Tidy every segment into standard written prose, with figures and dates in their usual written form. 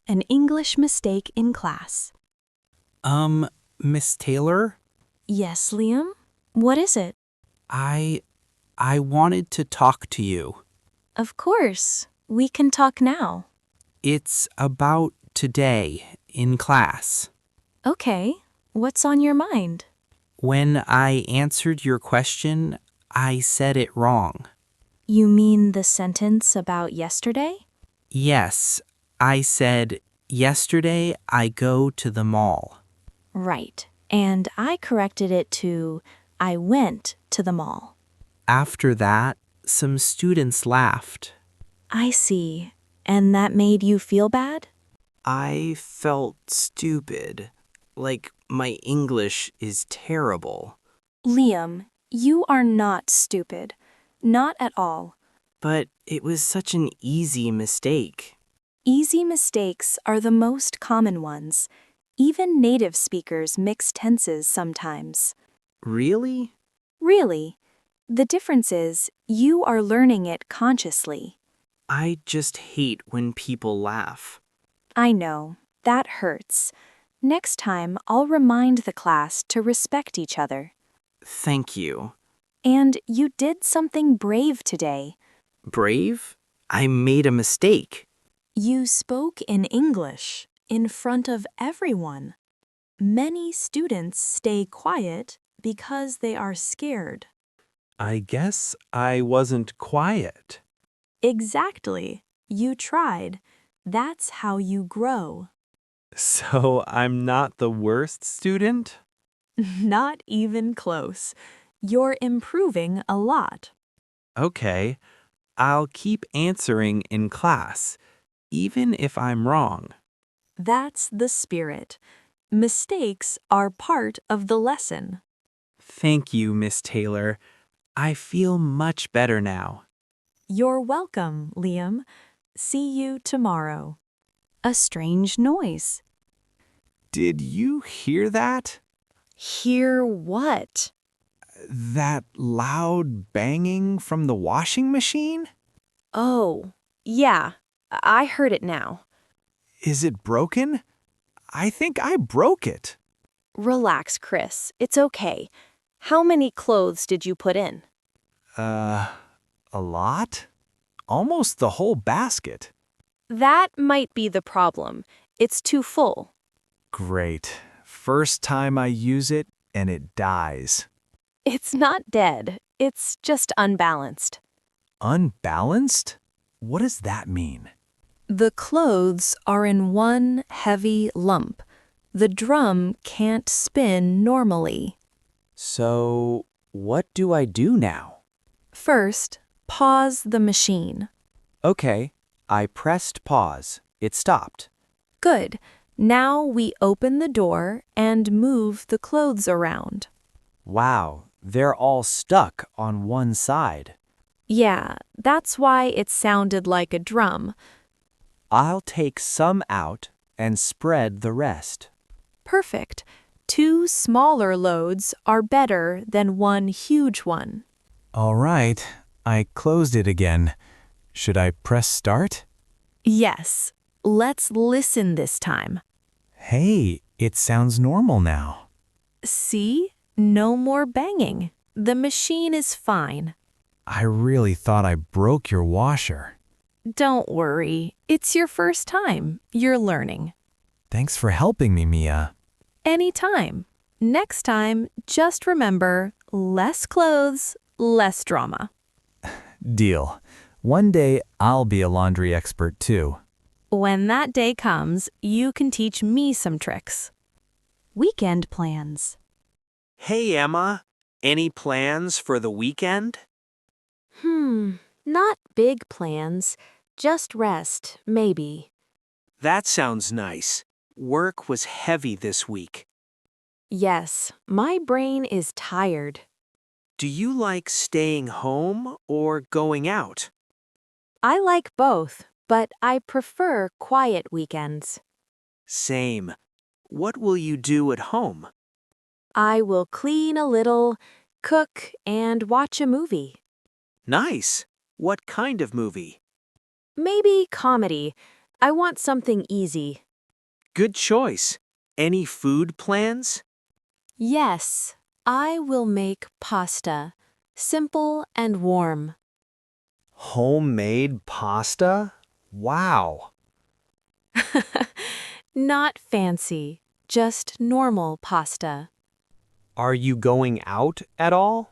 An English mistake in class. Miss Taylor, Yes, Liam? What is it? I I wanted to talk to you. Of course. We can talk now. It's about today in class. Okay. What's on your mind? When I answered your question, I said it wrong. You mean the sentence about yesterday? Yes, I said, yesterday I go to the mall. Right. And I corrected it to I went to the mall. After that, some students laughed. I see. And that made you feel bad? I felt stupid, like my English is terrible. Liam, you are not stupid. Not at all. But it was such an easy mistake. Easy mistakes are the most common ones. Even native speakers mix tenses sometimes. Really? Really, the difference is you are learning it consciously. I just hate when people laugh. I know, that hurts. Next time, I'll remind the class to respect each other. Thank you. And you did something brave today. Brave? I made a mistake. You spoke in English in front of everyone. Many students stay quiet because they are scared. I guess I wasn't quiet. Exactly. You tried. That's how you grow. So I'm not the worst student? Not even close. You're improving a lot. Okay, I'll keep answering in class, even if I'm wrong. That's the spirit. Mistakes are part of the lesson. Thank you, Miss Taylor. I feel much better now. You're welcome, Liam. See you tomorrow. A strange noise. Did you hear that? Hear what? That loud banging from the washing machine? Oh, yeah, I heard it now. Is it broken? I think I broke it. Relax, Chris. It's okay. How many clothes did you put in? A lot? Almost the whole basket. That might be the problem. It's too full. Great. First time I use it, and it dies. It's not dead. It's just unbalanced. Unbalanced? What does that mean? The clothes are in one heavy lump. The drum can't spin normally. So, what do I do now? First, pause the machine. Okay, I pressed pause. It stopped. Good. Now we open the door and move the clothes around. Wow, they're all stuck on one side. Yeah, that's why it sounded like a drum. I'll take some out and spread the rest. Perfect. 2 smaller loads are better than 1 huge one. All right, I closed it again. Should I press start? Yes. Let's listen this time. Hey, it sounds normal now. See? No more banging. The machine is fine. I really thought I broke your washer. Don't worry. It's your first time. You're learning. Thanks for helping me, Mia. Anytime. Next time, just remember, less clothes, less drama. Deal. One day I'll be a laundry expert too. When that day comes, you can teach me some tricks. Weekend plans. Hey, Emma. Any plans for the weekend? Not big plans. Just rest, maybe. That sounds nice. Work was heavy this week. Yes, my brain is tired. Do you like staying home or going out? I like both, but I prefer quiet weekends. Same. What will you do at home? I will clean a little, cook, and watch a movie. Nice. What kind of movie? Maybe comedy. I want something easy. Good choice. Any food plans? Yes, I will make pasta. Simple and warm. Homemade pasta? Wow. Not fancy, just normal pasta. Are you going out at all?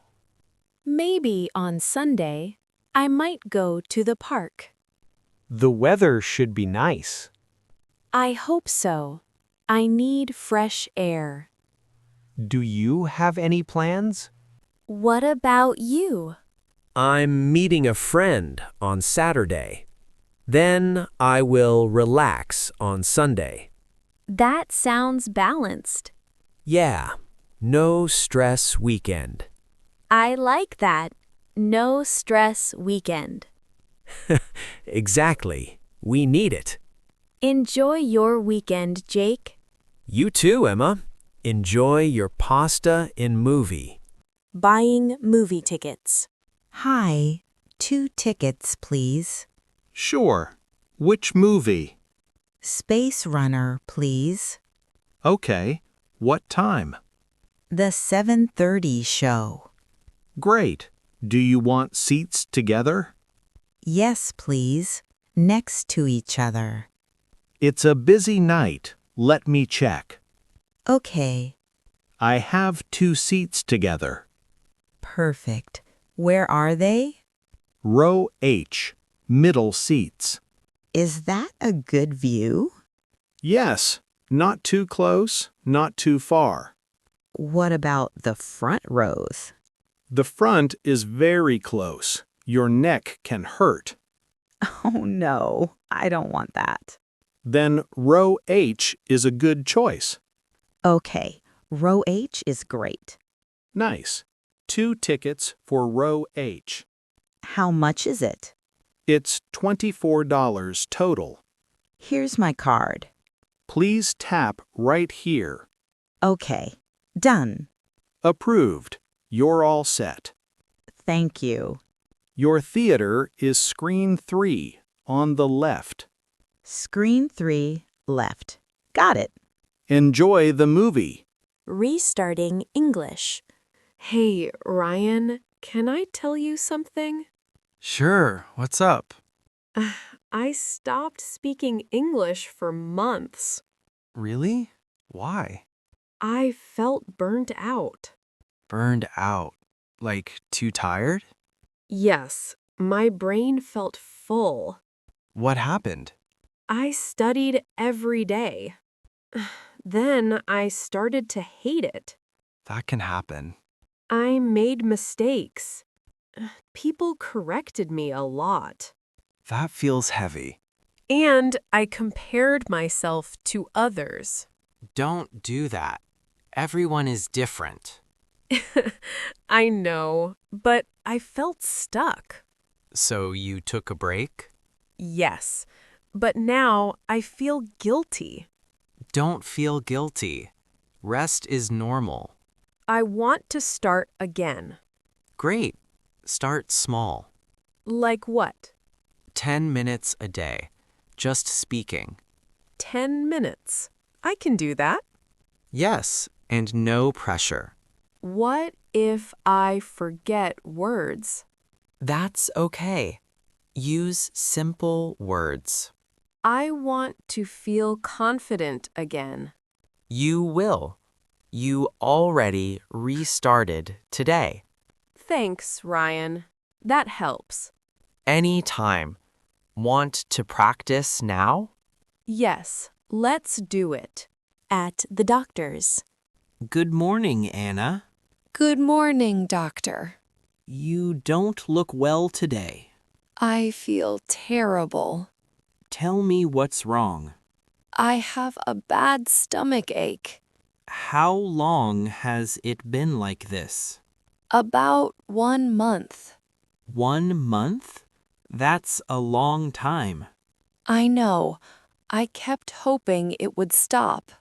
Maybe on Sunday, I might go to the park. The weather should be nice. I hope so. I need fresh air. Do you have any plans? What about you? I'm meeting a friend on Saturday. Then I will relax on Sunday. That sounds balanced. Yeah, no stress weekend. I like that. No stress weekend. Exactly. We need it. Enjoy your weekend, Jake. You too, Emma. Enjoy your pasta in movie. Buying movie tickets. Hi, 2 tickets, please. Sure. Which movie? Space Runner, please. Okay. What time? The 7:30 show. Great. Do you want seats together? Yes, please. Next to each other. It's a busy night. Let me check. Okay, I have 2 seats together. perfect. Where are they? Row H, middle seats. Is that a good view? Yes, not too close, not too far. What about the front rows? The front is very close. Your neck can hurt. Oh no, I don't want that. Then row H is a good choice. Okay, row H is great. Nice. 2 tickets for row H. How much is it? It's $24 total. Here's my card. Please tap right here. Okay, done. Approved. You're all set. Thank you. Your theater is screen 3 on the left. Screen 3, left. Got it. Enjoy the movie. Restarting English. Hey, Ryan, can I tell you something? Sure, what's up? I stopped speaking English for months. Really? Why? I felt burnt out. Burned out. Like, too tired? Yes, my brain felt full. What happened? I studied every day. Then I started to hate it. That can happen. I made mistakes. People corrected me a lot. That feels heavy. And I compared myself to others. Don't do that. Everyone is different. I know, but I felt stuck. So you took a break? Yes, but now I feel guilty. Don't feel guilty. Rest is normal. I want to start again. Great. Start small. Like what? 10 minutes a day. Just speaking. 10 minutes. I can do that. Yes, and no pressure. What if I forget words? That's okay. Use simple words. I want to feel confident again. You will. You already restarted today. Thanks, Ryan. That helps. Anytime. Want to practice now? Yes, let's do it. At the doctor's. Good morning, Anna. Good morning, doctor. You don't look well today. I feel terrible. Tell me what's wrong. I have a bad stomach ache. How long has it been like this? About 1 month. 1 month? That's a long time. I know. I kept hoping it would stop.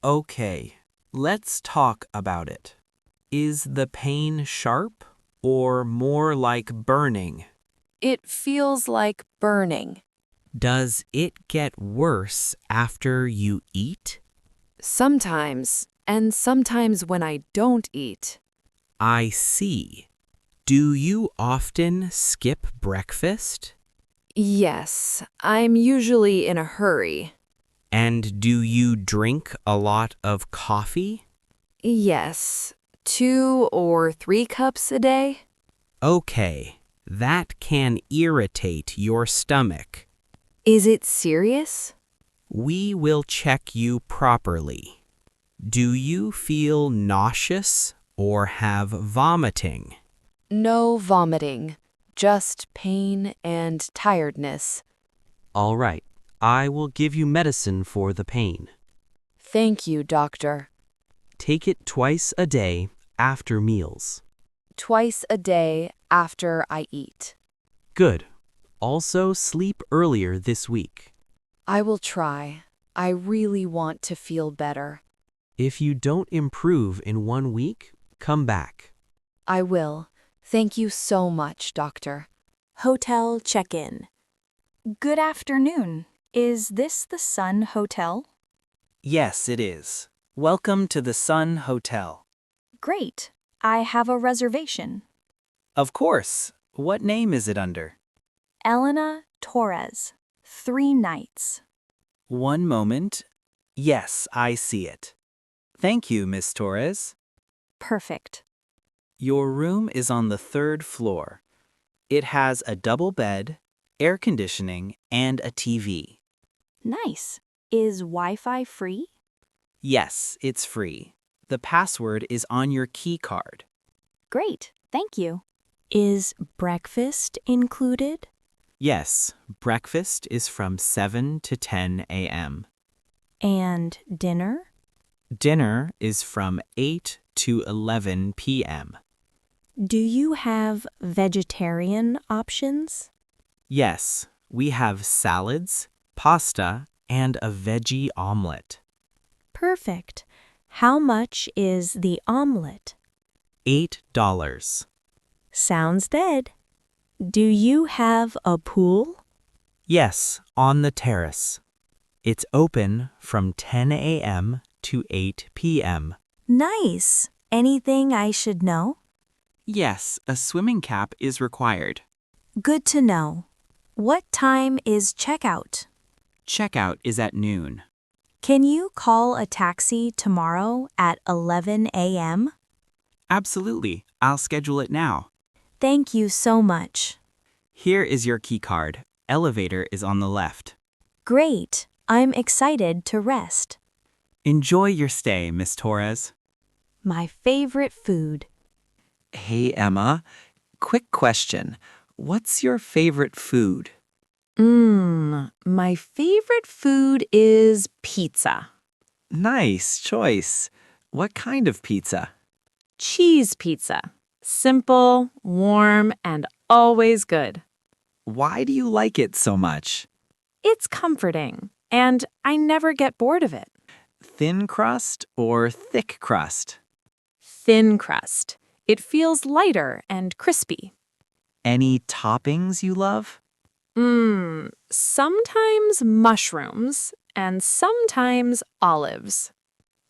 Okay, let's talk about it. Is the pain sharp or more like burning? It feels like burning. Does it get worse after you eat? Sometimes, and sometimes when I don't eat. I see. Do you often skip breakfast? Yes, I'm usually in a hurry. And do you drink a lot of coffee? Yes, 2 or 3 cups a day. Okay, that can irritate your stomach. Is it serious? We will check you properly. Do you feel nauseous or have vomiting? No vomiting, just pain and tiredness. All right, I will give you medicine for the pain. Thank you, doctor. Take it twice a day after meals. Twice a day after I eat. Good. Also, sleep earlier this week. I will try. I really want to feel better. If you don't improve in 1 week, come back. I will. Thank you so much, doctor. Hotel check-in. Good afternoon. Is this the Sun Hotel? Yes, it is. Welcome to the Sun Hotel. Great. I have a reservation. Of course. What name is it under? Elena Torres. 3 nights. One moment. Yes, I see it. Thank you, Miss Torres. Perfect. Your room is on the 3rd floor. It has a double bed, air conditioning, and a TV. Nice. Is Wi-Fi free? Yes, it's free. The password is on your key card. Great. Thank you. Is breakfast included? Yes, breakfast is from 7 to 10 a.m. And dinner? Dinner is from 8 to 11 p.m. Do you have vegetarian options? Yes, we have salads, pasta, and a veggie omelet. Perfect. How much is the omelet? $8. Sounds dead. Do you have a pool? Yes, on the terrace. It's open from 10 a.m. to 8 p.m. Nice. Anything I should know? Yes, a swimming cap is required. Good to know. What time is checkout? Checkout is at noon. Can you call a taxi tomorrow at 11 a.m.? Absolutely. I'll schedule it now. Thank you so much. Here is your key card. Elevator is on the left. Great. I'm excited to rest. Enjoy your stay, Miss Torres. My favorite food. Hey, Emma. Quick question. What's your favorite food? My favorite food is pizza. Nice choice. What kind of pizza? Cheese pizza. Simple, warm, and always good. Why do you like it so much? It's comforting, and I never get bored of it. Thin crust or thick crust? Thin crust. It feels lighter and crispy. Any toppings you love? Sometimes mushrooms and sometimes olives.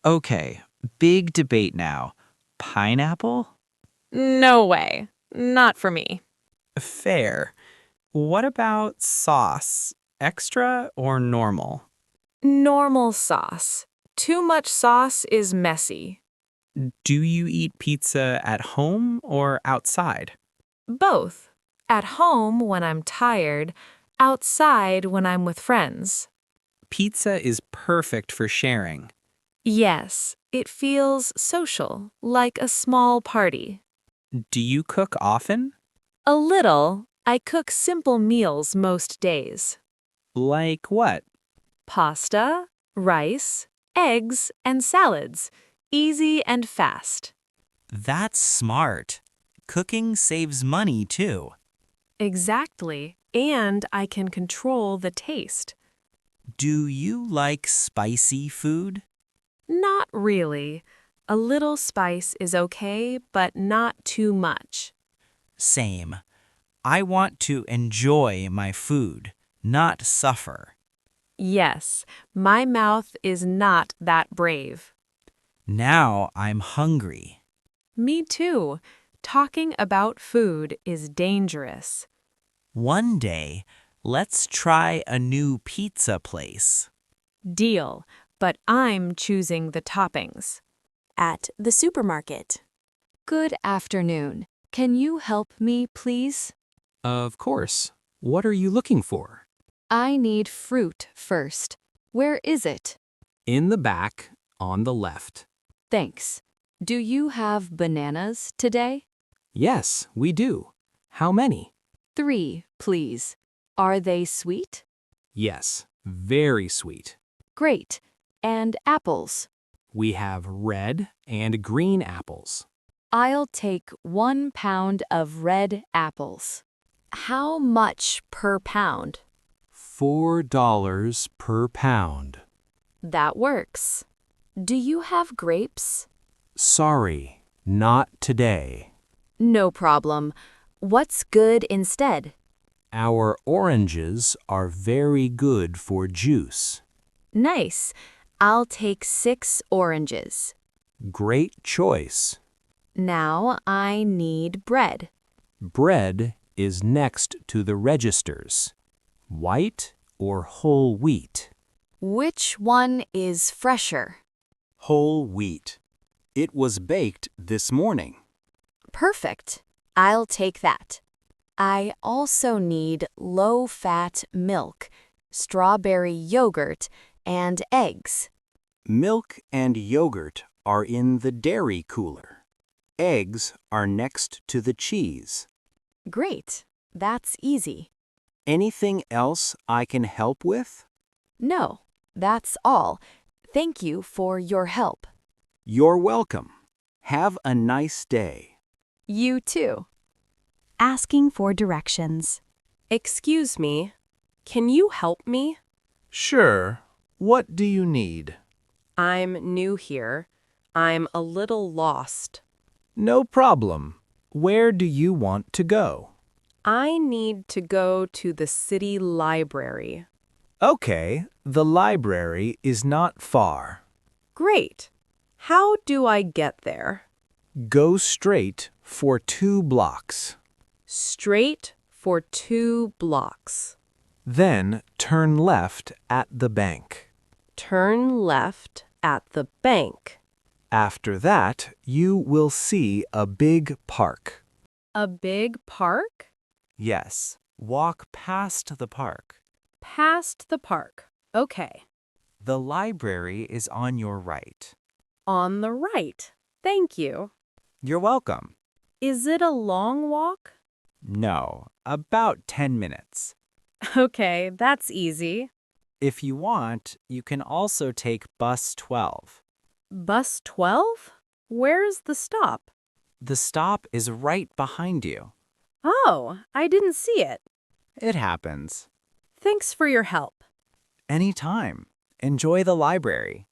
Okay, big debate now. Pineapple? No way. Not for me. Fair. What about sauce? Extra or normal? Normal sauce. Too much sauce is messy. Do you eat pizza at home or outside? Both. At home when I'm tired, outside when I'm with friends. Pizza is perfect for sharing. Yes, it feels social, like a small party. Do you cook often? A little. I cook simple meals most days. Like what? Pasta, rice, eggs, and salads. Easy and fast. That's smart. Cooking saves money too. Exactly. And I can control the taste. Do you like spicy food? Not really. A little spice is okay, but not too much. Same. I want to enjoy my food, not suffer. Yes, my mouth is not that brave. Now I'm hungry. Me too. Talking about food is dangerous. One day, let's try a new pizza place. Deal, but I'm choosing the toppings. At the supermarket. Good afternoon. Can you help me, please? Of course. What are you looking for? I need fruit first. Where is it? In the back, on the left. Thanks. Do you have bananas today? Yes, we do. How many? 3, please. Are they sweet? Yes, very sweet. Great. And apples? We have red and green apples. I'll take 1 pound of red apples. How much per pound? $4 per pound. That works. Do you have grapes? Sorry, not today. No problem. What's good instead? Our oranges are very good for juice. Nice. I'll take 6 oranges. Great choice. Now I need bread. Bread is next to the registers. White or whole wheat? Which one is fresher? Whole wheat. It was baked this morning. Perfect. I'll take that. I also need low-fat milk, strawberry yogurt, and eggs. Milk and yogurt are in the dairy cooler. Eggs are next to the cheese. Great. That's easy. Anything else I can help with? No, that's all. Thank you for your help. You're welcome. Have a nice day. You too. Asking for directions. Excuse me, can you help me? Sure. What do you need? I'm new here. I'm a little lost. No problem. Where do you want to go? I need to go to the city library. Okay, the library is not far. Great. How do I get there? Go straight for 2 blocks. Straight for 2 blocks. Then turn left at the bank. Turn left at the bank. After that, you will see a big park. A big park? Yes, walk past the park. Past the park. Okay. The library is on your right. On the right. Thank you. You're welcome. Is it a long walk? No, about 10 minutes. Okay, that's easy. If you want, you can also take bus 12. Bus 12? Where's the stop? The stop is right behind you. Oh, I didn't see it. It happens. Thanks for your help. Anytime. Enjoy the library.